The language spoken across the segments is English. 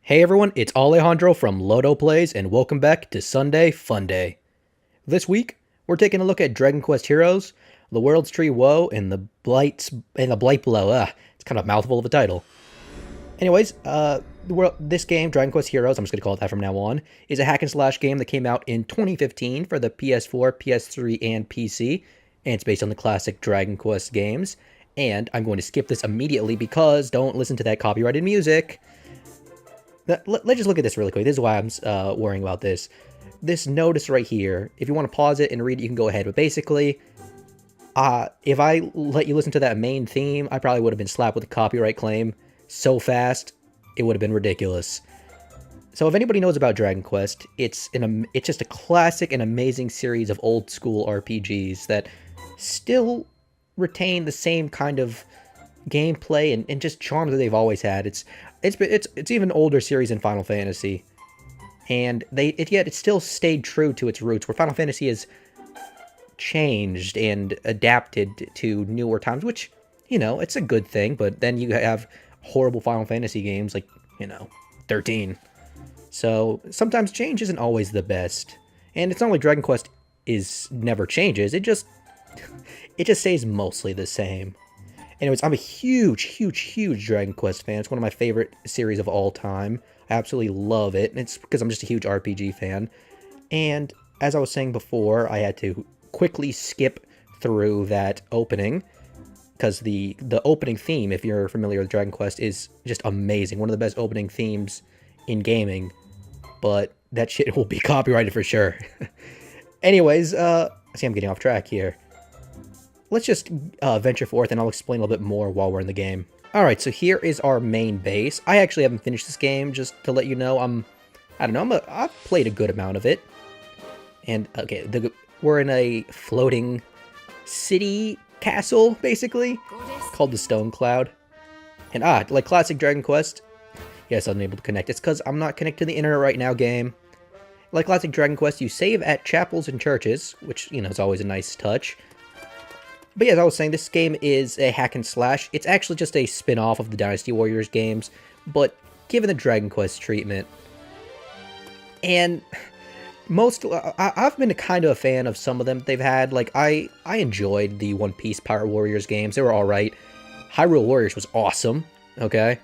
Hey everyone, it's Alejandro from Loto Plays, and welcome back to Sunday Funday. This week, we're taking a look at Dragon Quest Heroes, the World's Tree Woe, and the Blight Below. It's kind of a mouthful of a title. Anyways, this game, Dragon Quest Heroes, I'm just going to call it that from now on, is a hack and slash game that came out in 2015 for the PS4, PS3, and PC, and it's based on the classic Dragon Quest games. And I'm going to skip this immediately because don't listen to that copyrighted music. Let's just look at this really quick. This is why I'm worrying about this. This notice right here, if you want to pause it and read it, you can go ahead. But basically, if I let you listen to that main theme, I probably would have been slapped with a copyright claim so fast, it would have been ridiculous. So if anybody knows about Dragon Quest, it's just a classic and amazing series of old school RPGs that still retain the same kind of gameplay and just charm that they've always had. It's even older series than Final Fantasy, and yet it still stayed true to its roots, where Final Fantasy has changed and adapted to newer times, which, you know, it's a good thing. But then you have horrible Final Fantasy games like, 13. So sometimes change isn't always the best, and it's not like Dragon Quest never changes. It just stays mostly the same. Anyways, I'm a huge Dragon Quest fan. It's one of my favorite series of all time. I absolutely love it, and it's because I'm just a huge RPG fan. And as I was saying before, I had to quickly skip through that opening, because the opening theme, if you're familiar with Dragon Quest, is just amazing. One of the best opening themes in gaming, but that shit will be copyrighted for sure. Anyways, see, I'm getting off track here. Let's just venture forth, and I'll explain a little bit more while we're in the game. Alright, so here is our main base. I actually haven't finished this game, just to let you know. I've played a good amount of it. And, okay, we're in a floating city castle, basically, called the Stone Cloud. And, like classic Dragon Quest, yes, I'm unable to connect. It's because I'm not connected to the internet right now, game. Like classic Dragon Quest, you save at chapels and churches, which, is always a nice touch. But yeah, as I was saying, this game is a hack and slash. It's actually just a spin-off of the Dynasty Warriors games, but given the Dragon Quest treatment. And I've been kind of a fan of some of them they've had. Like, I enjoyed the One Piece Pirate Warriors games. They were alright. Hyrule Warriors was awesome, okay?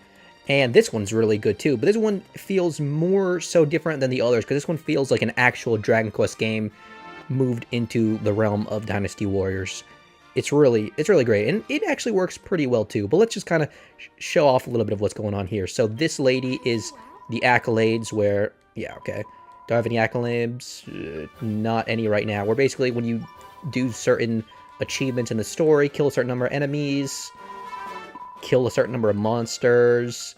And this one's really good too, but this one feels more so different than the others, because this one feels like an actual Dragon Quest game moved into the realm of Dynasty Warriors. It's really great, and it actually works pretty well too. But let's just kind of show off a little bit of what's going on here. So this lady is the accolades, where, yeah, okay. Do I have any accolades? Not any right now. Where basically when you do certain achievements in the story, kill a certain number of enemies, kill a certain number of monsters,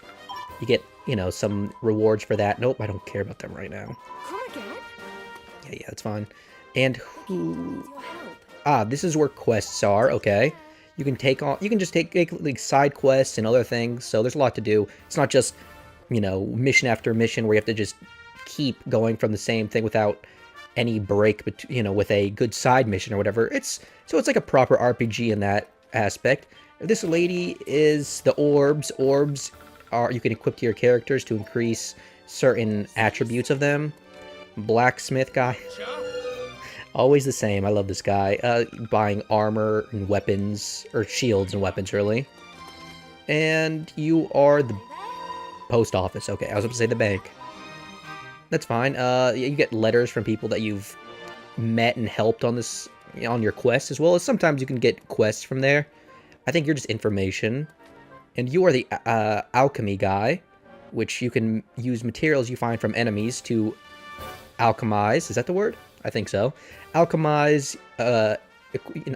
you get, some rewards for that. Nope, I don't care about them right now. Come again? Yeah, it's fine. And who... this is where quests are, okay. You can just take like side quests and other things, so there's a lot to do. It's not just, mission after mission where you have to just keep going from the same thing without any break, with a good side mission or whatever. It's like a proper RPG in that aspect. This lady is the orbs. Orbs you can equip to your characters to increase certain attributes of them. Blacksmith guy. Always the same. I love this guy. Buying armor and weapons, or shields and weapons, really. And you are the post office. Okay, I was about to say the bank. That's fine. You get letters from people that you've met and helped on this, on your quest, as well as sometimes you can get quests from there. I think you're just information. And you are the alchemy guy, which you can use materials you find from enemies to alchemize. Is that the word? I think so. Alchemize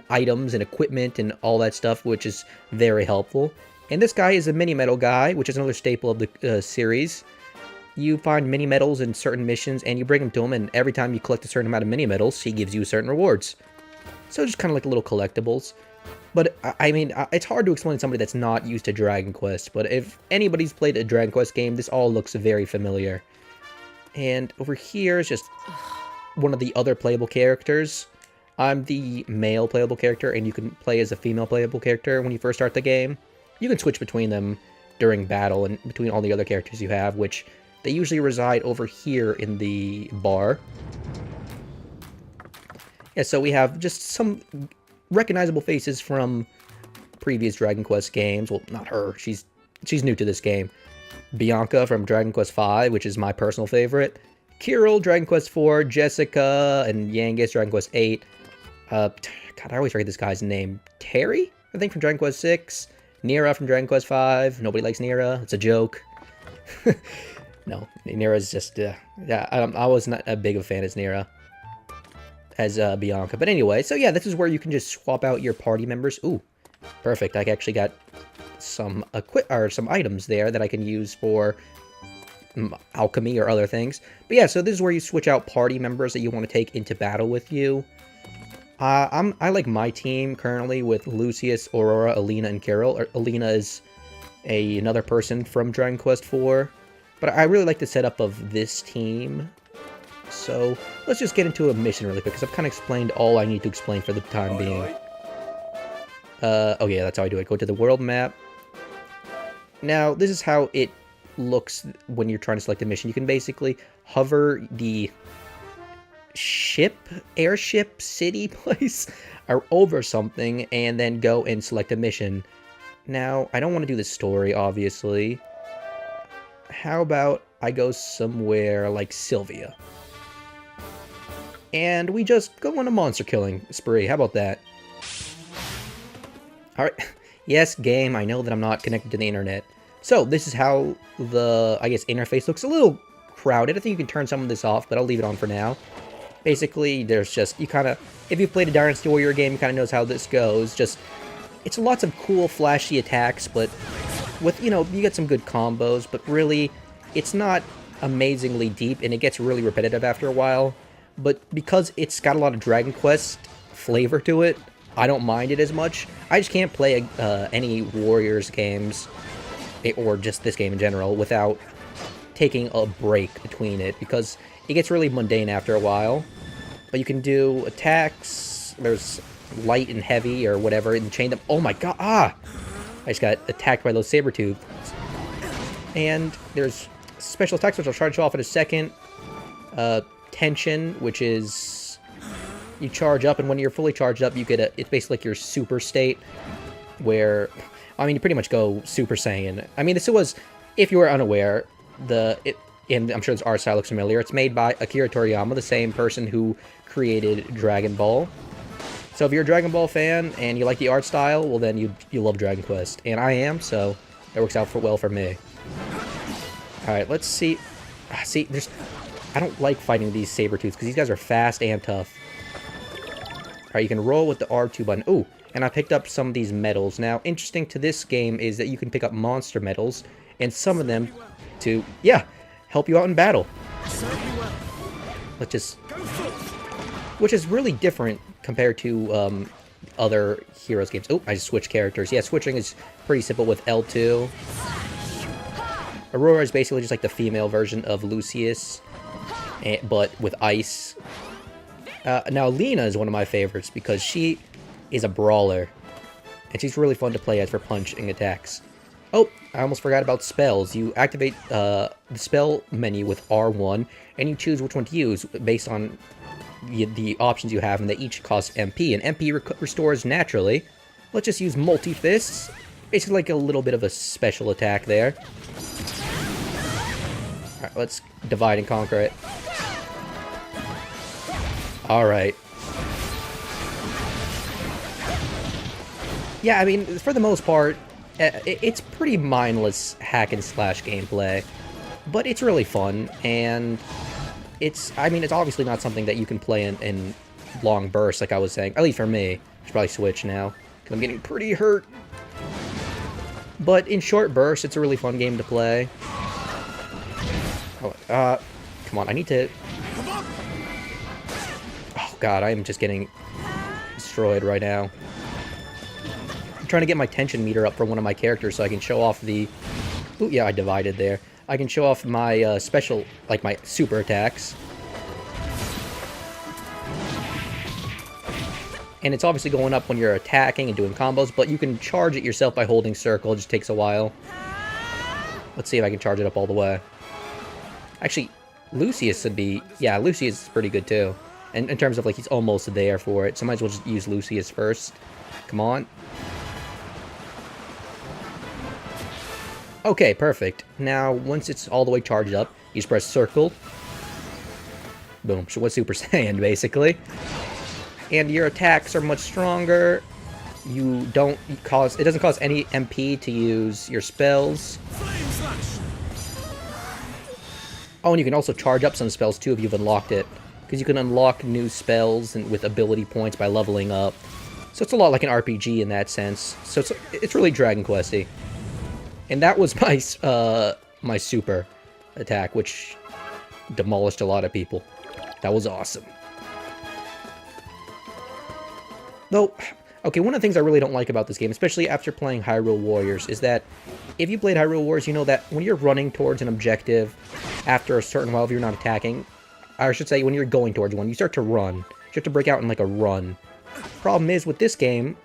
items and equipment and all that stuff, which is very helpful. And this guy is a mini medal guy, which is another staple of the series. You find mini medals in certain missions, and you bring them to him, and every time you collect a certain amount of mini medals, he gives you certain rewards. So just kind of like little collectibles. But, I mean, it's hard to explain to somebody that's not used to Dragon Quest, but if anybody's played a Dragon Quest game, this all looks very familiar. And over here is just one of the other playable characters. I'm the male playable character, and you can play as a female playable character when you first start the game. You can switch between them during battle and between all the other characters you have, which They usually reside over here in the bar. Yeah, so we have just some recognizable faces from previous Dragon Quest games. Well, not her. She's new to this game. Bianca from Dragon Quest V, which is my personal favorite. Kirill, Dragon Quest IV. Jessica and Yangus, Dragon Quest VIII. God, I always forget this guy's name. Terry, I think, from Dragon Quest VI. Nira from Dragon Quest V. Nobody likes Nira. It's a joke. No, Nira's just, yeah, I was not a big of a fan as Nira. As Bianca. But anyway, so yeah, this is where you can just swap out your party members. Ooh, perfect. I actually got some some items there that I can use for alchemy or other things. But yeah, so this is where you switch out party members that you want to take into battle with you. I like my team currently with Lucius, Aurora, Alina, and Kirill. Alina is another person from Dragon Quest IV. But I really like the setup of this team. So let's just get into a mission really quick, because I've kind of explained all I need to explain for the time being. Oh yeah, that's how I do it. Go to the world map. Now, this is how it looks when you're trying to select a mission. You can basically hover the airship, city place, or over something, and then go and select a mission. Now, I don't want to do the story, obviously. How about I go somewhere like Sylvia? And we just go on a monster killing spree. How about that? Alright. Yes, game, I know that I'm not connected to the internet. So, this is how the, I guess, interface looks. A little crowded. I think you can turn some of this off, but I'll leave it on for now. Basically, there's just, you kind of, if you've played a Dynasty Warrior game, you kind of knows how this goes. Just, it's lots of cool, flashy attacks, but with, you know, you get some good combos, but really, it's not amazingly deep, and it gets really repetitive after a while. But because it's got a lot of Dragon Quest flavor to it, I don't mind it as much. I just can't play any Warriors games, or just this game in general, without taking a break between it, because it gets really mundane after a while. But you can do attacks, there's light and heavy, or whatever, and chain them. Oh my god, I just got attacked by those saber-tooths. And there's special attacks, which I'll try to show off in a second. Tension, which is you charge up, and when you're fully charged up, you get it's basically like your super state, where, I mean, you pretty much go Super Saiyan. I mean, this was, if you were unaware, and I'm sure this art style looks familiar, it's made by Akira Toriyama, the same person who created Dragon Ball. So if you're a Dragon Ball fan and you like the art style, well then you love Dragon Quest, and I am, so that works out well for me. All right, let's see. See, I don't like fighting these saber-tooths, because these guys are fast and tough. Alright, you can roll with the R2 button. Ooh, and I picked up some of these medals. Now, interesting to this game is that you can pick up monster medals, and some of them to, yeah, help you out in battle. Let's just... Which is really different compared to other Heroes games. Oh, I just switched characters. Yeah, switching is pretty simple with L2. Aurora is basically just like the female version of Lucius, but with ice. Now, Lena is one of my favorites because she is a brawler, and she's really fun to play as for punching attacks. Oh, I almost forgot about spells. You activate the spell menu with R1, and you choose which one to use based on the options you have, and they each cost MP, and MP restores naturally. Let's just use multi-fists. Basically like a little bit of a special attack there. Alright, let's divide and conquer it. Alright. Yeah, I mean, for the most part, it's pretty mindless hack-and-slash gameplay. But it's really fun, and it's obviously not something that you can play in long bursts, like I was saying. At least for me. I should probably switch now, because I'm getting pretty hurt. But in short bursts, it's a really fun game to play. Oh, come on, I need to... Oh god, I am just getting destroyed right now. I'm trying to get my tension meter up for one of my characters so I can show off the... Ooh, yeah, I divided there. I can show off my special, like my super attacks. And it's obviously going up when you're attacking and doing combos, but you can charge it yourself by holding circle. It just takes a while. Let's see if I can charge it up all the way. Actually, Lucius would be... Yeah, Lucius is pretty good, too. And in terms of, like, he's almost there for it. So might as well just use Lucius first. Come on. Okay, perfect. Now, once it's all the way charged up, you just press circle. Boom. So what's Super Saiyan, basically. And your attacks are much stronger. You don't cause... It doesn't cost any MP to use your spells. Oh, and you can also charge up some spells, too, if you've unlocked it. Because you can unlock new spells and with ability points by leveling up. So it's a lot like an RPG in that sense. So it's really Dragon Quest-y. And that was my, my super attack, which demolished a lot of people. That was awesome. Though, okay, one of the things I really don't like about this game, especially after playing Hyrule Warriors, is that if you played Hyrule Warriors, you know that when you're running towards an objective, after a certain while, if you're not attacking, I should say when you're going towards one, you start to run. You have to break out in like a run. Problem is, with this game,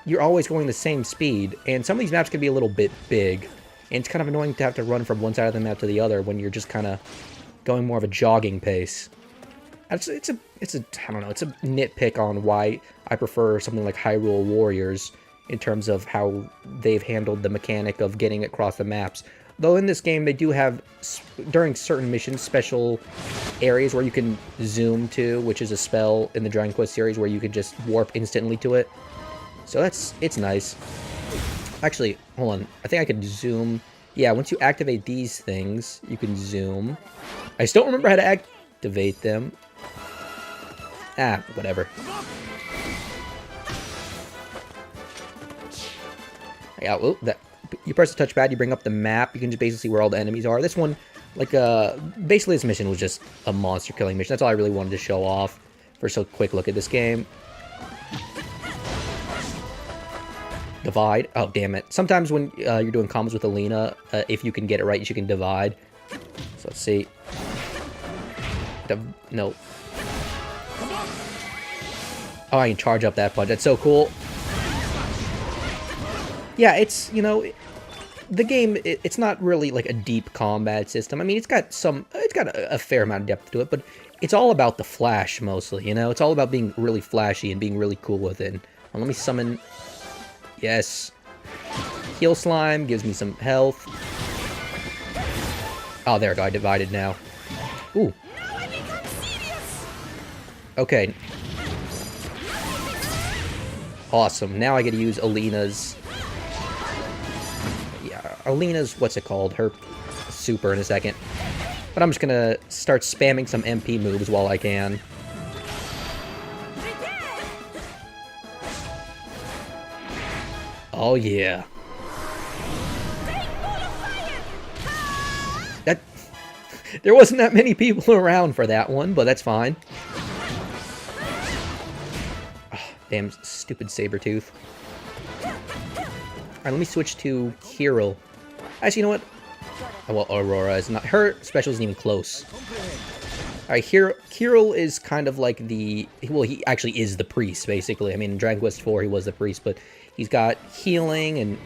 you're always going the same speed, and some of these maps can be a little bit big, and it's kind of annoying to have to run from one side of the map to the other when you're just kind of going more of a jogging pace. It's a I don't know, it's a nitpick on why I prefer something like Hyrule Warriors in terms of how they've handled the mechanic of getting across the maps. Though in this game, they do have, during certain missions, special areas where you can zoom to, which is a spell in the Dragon Quest series where you can just warp instantly to it. So it's nice. Actually, hold on. I think I could zoom. Yeah, once you activate these things, you can zoom. I still don't remember how to activate them. Ah, whatever. Yeah, well, you press the touchpad, you bring up the map, you can just basically see where all the enemies are. This one, like, basically this mission was just a monster killing mission. That's all I really wanted to show off for a quick look at this game. Divide. Oh, damn it. Sometimes when you're doing combos with Alina, if you can get it right, you can divide. So let's see. No. Oh, I can charge up that punch. That's so cool. Yeah, it's, you know, the game, it's not really like a deep combat system. I mean, it's got a fair amount of depth to it, but it's all about the flash mostly, you know? It's all about being really flashy and being really cool with it. Well, let me summon... Yes. Heal Slime gives me some health. Oh, there we go. I divided now. Ooh. Okay. Awesome. Now I get to use Alina's... Yeah, Alina's... What's it called? Her super in a second. But I'm just gonna start spamming some MP moves while I can. Oh, yeah. That... There wasn't that many people around for that one, but that's fine. Oh, damn stupid Sabretooth. Alright, let me switch to Kirill. Actually, you know what? Oh, well, Aurora is not... Her special isn't even close. Alright, Kirill is kind of like the... Well, he actually is the priest, basically. I mean, in Dragon Quest IV, he was the priest, but he's got healing and...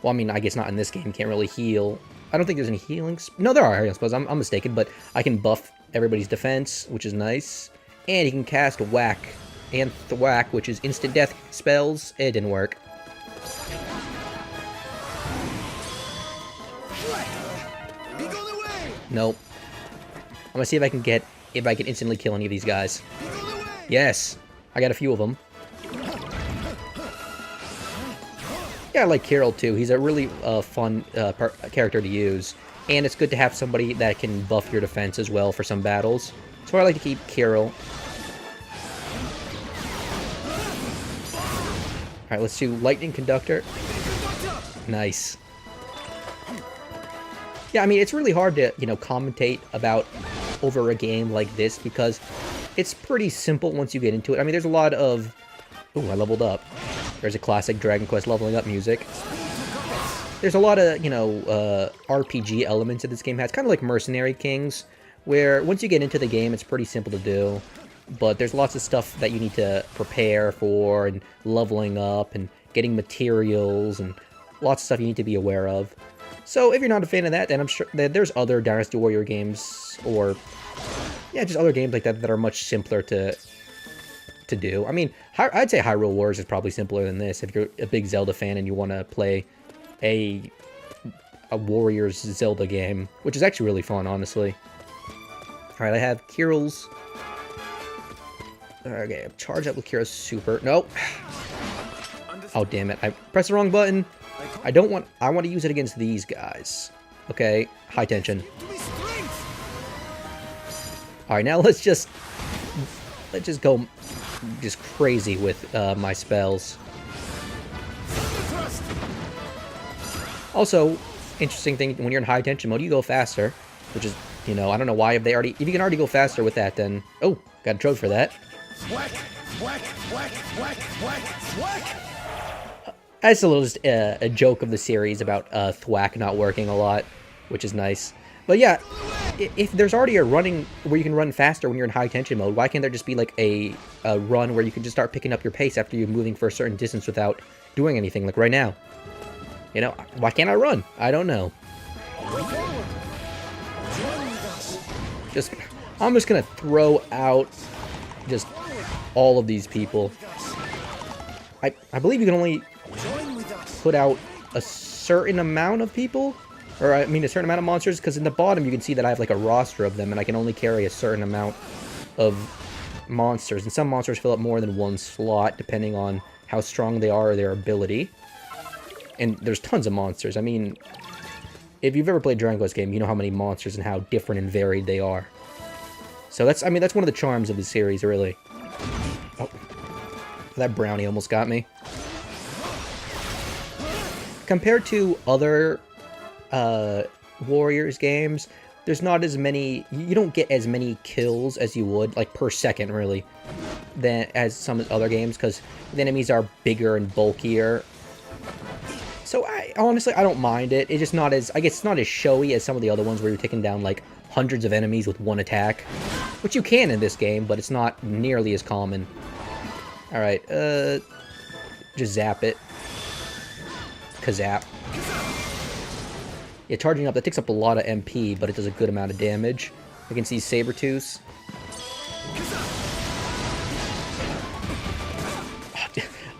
Well, I mean, I guess not in this game. Can't really heal. I don't think there's any healing... No, there are, I suppose. I'm mistaken, but I can buff everybody's defense, which is nice. And he can cast Whack and Thwack, which is instant death spells. It didn't work. Nope. I'm gonna see if I can instantly kill any of these guys. Yes! I got a few of them. Yeah, I like Kirill too. He's a really fun character to use. And it's good to have somebody that can buff your defense as well for some battles. So I like to keep Kirill. Alright, let's do Lightning Conductor. Nice. Yeah, I mean, it's really hard to, you know, commentate about over a game like this because it's pretty simple once you get into it. I mean, there's a lot of... Ooh, I leveled up. There's a classic Dragon Quest leveling up music. There's a lot of, you know, RPG elements that this game has. Kind of like Mercenary Kings, where once you get into the game, it's pretty simple to do. But there's lots of stuff that you need to prepare for, and leveling up, and getting materials, and lots of stuff you need to be aware of. So if you're not a fan of that, then I'm sure that there's other Dynasty Warrior games, or yeah, just other games like that that are much simpler to do. I mean, I'd say Hyrule Wars is probably simpler than this if you're a big Zelda fan and you want to play a Warriors Zelda game, which is actually really fun, honestly. Alright, I have Kirill's. Okay, charge up with Kirill's Super. Nope. Oh, damn it. I pressed the wrong button. I want to use it against these guys. Okay, high tension. Alright, now let's just go just crazy with my spells. Also, interesting thing, when you're in high tension mode, you go faster, which is, you know, I don't know why if you can already go faster with that, then, oh, got a trophy for that. That's a little just a joke of the series about thwack not working a lot, which is nice. But yeah, if there's already a running where you can run faster when you're in high tension mode, why can't there just be like a run where you can just start picking up your pace after you're moving for a certain distance without doing anything, like right now? You know, why can't I run? I don't know. I'm just gonna throw out just all of these people. I believe you can only put out a certain amount of people, or I mean a certain amount of monsters, because in the bottom you can see that I have like a roster of them, and I can only carry a certain amount of monsters, and some monsters fill up more than one slot depending on how strong they are or their ability. And there's tons of monsters. I mean, if you've ever played a Dragon Quest game, you know how many monsters and how different and varied they are. So that's one of the charms of the series, really. Oh, that brownie almost got me. Compared to other Warriors games, there's not as many, you don't get as many kills as you would, like per second, really, than as some other games, because the enemies are bigger and bulkier. So honestly, I don't mind it. It's just not as, I guess it's not as showy as some of the other ones where you're taking down like hundreds of enemies with one attack, which you can in this game, but it's not nearly as common. Alright, just zap it. Kazap. Yeah, charging up, that takes up a lot of MP, but it does a good amount of damage against these Sabertooths.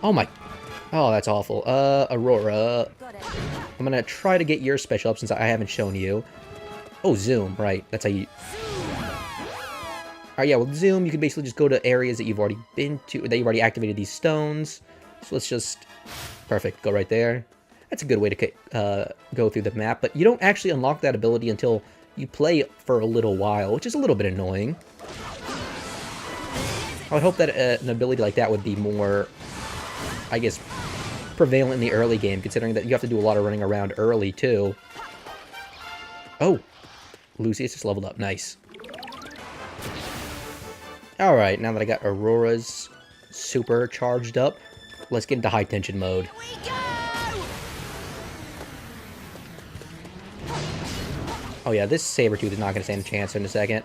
Oh my... Oh, that's awful. Aurora. I'm gonna try to get your special up since I haven't shown you. Oh, Zoom, right. That's how you... Alright, yeah, with Zoom, you can basically just go to areas that you've already been to, that you've already activated these stones. So let's just... Perfect, go right there. That's a good way to go through the map, but you don't actually unlock that ability until you play for a little while, which is a little bit annoying. I would hope that an ability like that would be more, I guess, prevalent in the early game, considering that you have to do a lot of running around early, too. Oh, Lucius just leveled up. Nice. Alright, now that I got Aurora's super charged up, let's get into high tension mode. Oh yeah, this Sabertooth is not going to stand a chance in a second.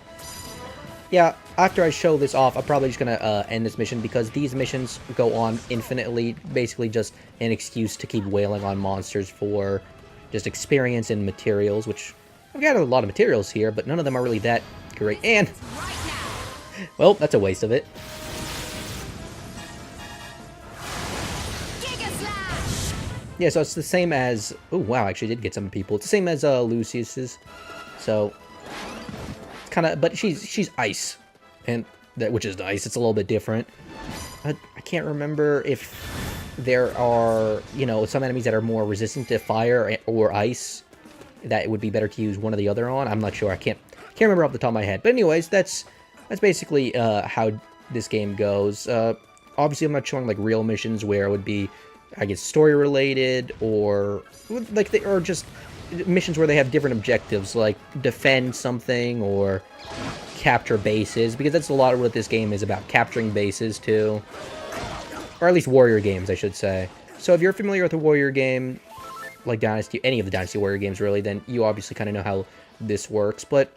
Yeah, after I show this off, I'm probably just going to end this mission, because these missions go on infinitely, basically just an excuse to keep wailing on monsters for just experience and materials, which I've got a lot of materials here, but none of them are really that great. And, well, that's a waste of it. Yeah, so it's the same as... Oh, wow, I actually did get some people. It's the same as Lucius's. So, it's kind of... But she's ice. And which is nice. It's a little bit different. I can't remember if there are, you know, some enemies that are more resistant to fire or ice. That it would be better to use one or the other on. I'm not sure. I can't remember off the top of my head. But anyways, that's basically how this game goes. Obviously, I'm not showing, like, real missions where it would be... I guess story-related, or like or just missions where they have different objectives, like defend something or capture bases, because that's a lot of what this game is about, capturing bases too, or at least warrior games, I should say. So if you're familiar with a warrior game, like Dynasty, any of the Dynasty Warrior games really, then you obviously kind of know how this works. But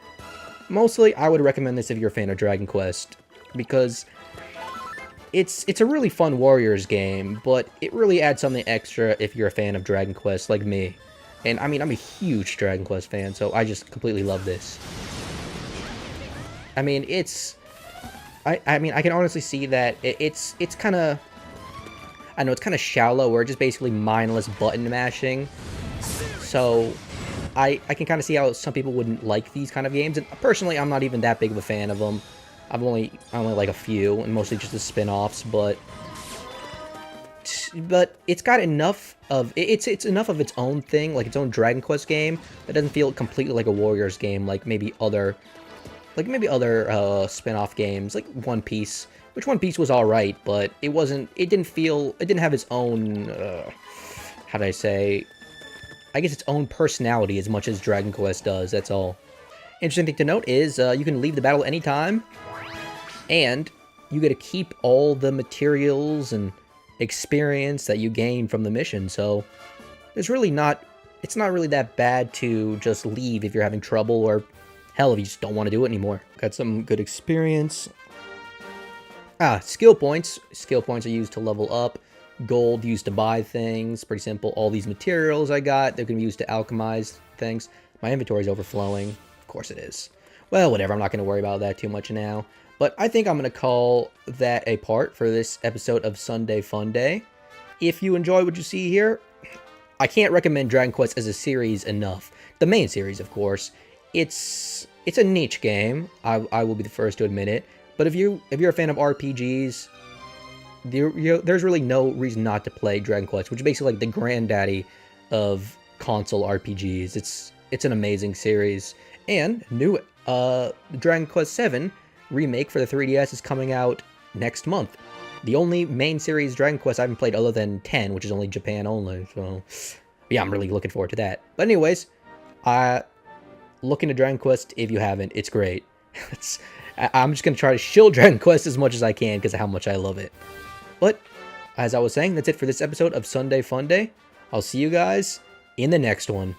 mostly, I would recommend this if you're a fan of Dragon Quest, because it's a really fun Warriors game, but it really adds something extra if you're a fan of Dragon Quest, like me. And I mean, I'm a huge Dragon Quest fan, so I just completely love this. I mean, it's... I mean, I can honestly see that it's kind of... I know, it's kind of shallow, where it's just basically mindless button mashing. So, I can kind of see how some people wouldn't like these kind of games. And personally, I'm not even that big of a fan of them. I only like a few, and mostly just the spin-offs, but it's got enough of it's enough of its own thing, like its own Dragon Quest game, that doesn't feel completely like a Warriors game, like maybe other spin-off games, like One Piece, which One Piece was alright, but it didn't have its own, how do I say, I guess its own personality as much as Dragon Quest does, that's all. Interesting thing to note is, you can leave the battle anytime, and you get to keep all the materials and experience that you gain from the mission, so it's not really that bad to just leave if you're having trouble, or hell, if you just don't want to do it anymore. Got some good experience. Skill points. Skill points are used to level up. Gold used to buy things. Pretty simple. All these materials I got, they're going to be used to alchemize things. My inventory's overflowing. Of course it is. Well, whatever. I'm not going to worry about that too much now. But I think I'm going to call that a part for this episode of Sunday Funday. If you enjoy what you see here, I can't recommend Dragon Quest as a series enough. The main series, of course. It's a niche game. I will be the first to admit it. But if you're a fan of RPGs, there's really no reason not to play Dragon Quest, which is basically like the granddaddy of console RPGs. It's an amazing series. And new Dragon Quest VII remake for the 3DS is coming out next month. The only main series Dragon Quest I haven't played other than 10, which is only Japan only. So yeah, I'm really looking forward to that. But anyways, look into Dragon Quest if you haven't. It's great. I'm just going to try to shill Dragon Quest as much as I can because of how much I love it. But, as I was saying, that's it for this episode of Sunday Funday. I'll see you guys in the next one.